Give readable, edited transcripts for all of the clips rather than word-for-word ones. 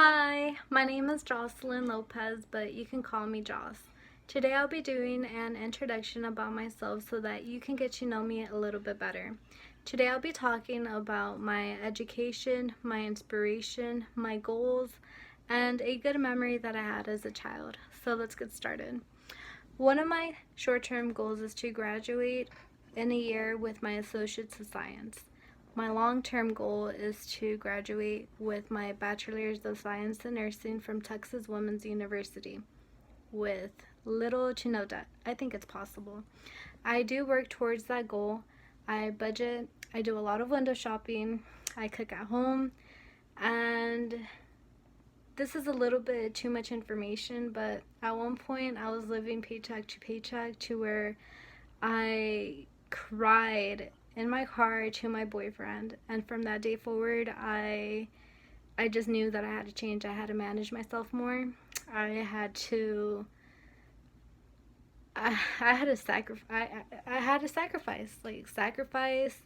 Hi, my name is Jocelyn Lopez, but you can call me Joss. Today I'll be doing an introduction about myself so that you can get to know me a little bit better. Today I'll be talking about my education, my inspiration, my goals, and a good memory that I had as a child. So let's get started. One of my short-term goals is to graduate in a year with my Associates of Science. My long-term goal is to graduate with my Bachelor's of Science in Nursing from Texas Women's University with little to no debt. I think it's possible. I do work towards that goal. I budget, I do a lot of window shopping, I cook at home, and this is a little bit too much information, but at one point I was living paycheck to paycheck to where I cried in my car to my boyfriend, and from that day forward I just knew that I had to change. I had to manage myself more. I had to I had to sacrifice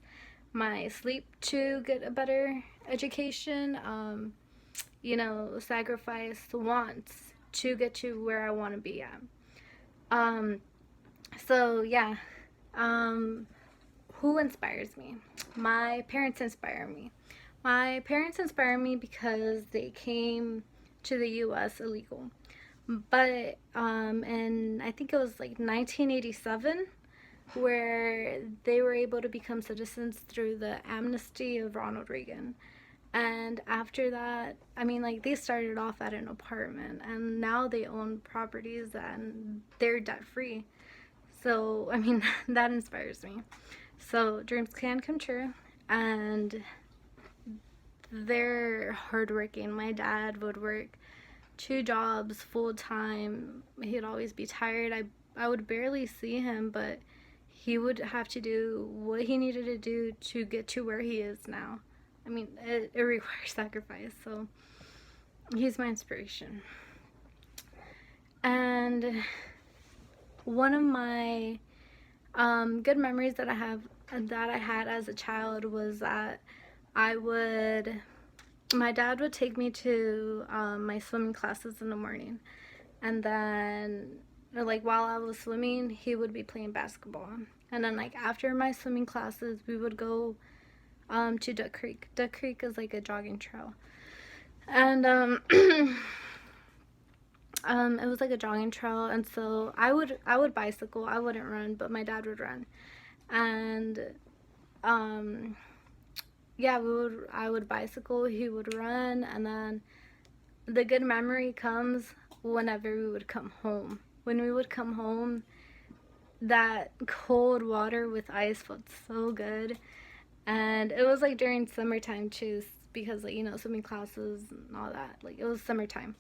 my sleep to get a better education, sacrifice wants to get to where I want to be at. um so yeah. um who inspires me? My parents inspire me. My parents inspire me because they came to the US illegal. But and I think it was like 1987 where they were able to become citizens through the amnesty of Ronald Reagan. And after that, I mean, like, they started off at an apartment and now they own properties and they're debt free. So, I mean, that inspires me. So, dreams can come true, and they're hardworking. My dad would work two jobs full time. He'd always be tired. I would barely see him, but he would have to do what he needed to do to get to where he is now. I mean, it requires sacrifice. So, he's my inspiration. And one of my good memories that I had as a child was that my dad would take me to my swimming classes in the morning, and then like while I was swimming, he would be playing basketball, and then like after my swimming classes, we would go to Duck Creek. Duck Creek is like a jogging trail, and it was like a jogging trail, and so I would bicycle. I wouldn't run, but my dad would run. And yeah, I would bicycle, he would run, and then the good memory comes whenever we would come home. When we would come home, that cold water with ice felt so good. And it was like during summertime too, because like, swimming classes and all that. Like, it was summertime.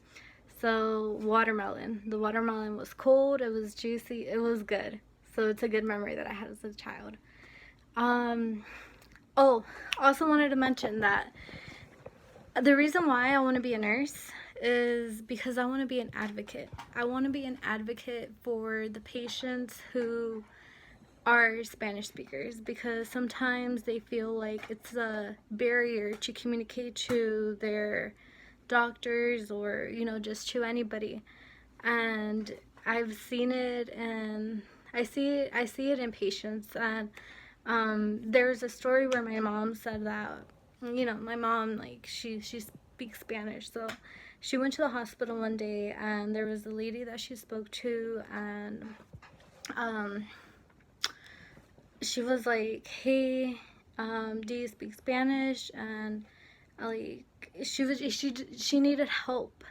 So the watermelon was cold, it was juicy, it was good. So it's a good memory that I had as a child. Oh, also wanted to mention that the reason why I want to be a nurse is because I want to be an advocate. I want to be an advocate for the patients who are Spanish speakers, because sometimes they feel like it's a barrier to communicate to their doctors or just to anybody. And I've seen it, and I see it in patients. And there's a story where my mom said that, my mom, like, she speaks Spanish, so she went to the hospital one day, and there was a lady that she spoke to, and she was like, "Hey, do you speak Spanish?" And like, she needed help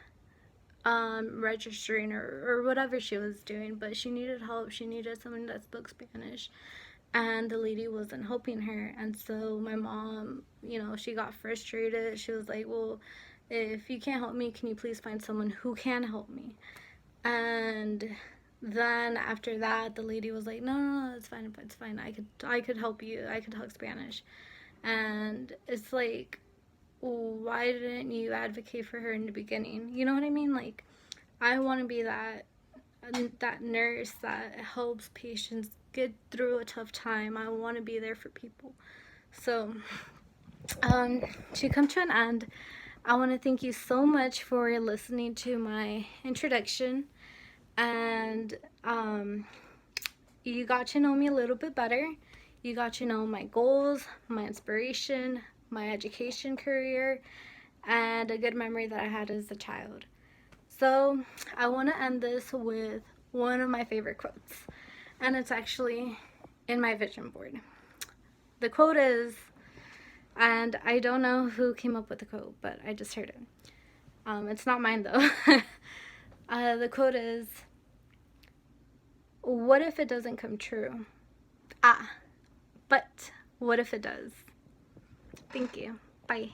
registering or whatever she was doing, but she needed help. She needed someone that spoke Spanish, and the lady wasn't helping her. And so my mom, she got frustrated. She was like, "Well, if you can't help me, can you please find someone who can help me?" And then after that, the lady was like, "No, it's fine, it's fine. I could help you. I could talk Spanish." And it's like, why didn't you advocate for her in the beginning? You know what I mean? Like, I want to be that nurse that helps patients get through a tough time. I want to be there for people. So, to come to an end, I want to thank you so much for listening to my introduction, and you got to know me a little bit better. You got to know my goals, my inspiration, my education career, and a good memory that I had as a child. So I want to end this with one of my favorite quotes, and it's actually in my vision board. The quote is, and I don't know who came up with the quote, but I just heard it. It's not mine though. The quote is, what if it doesn't come true? But what if it does? Thank you. Bye.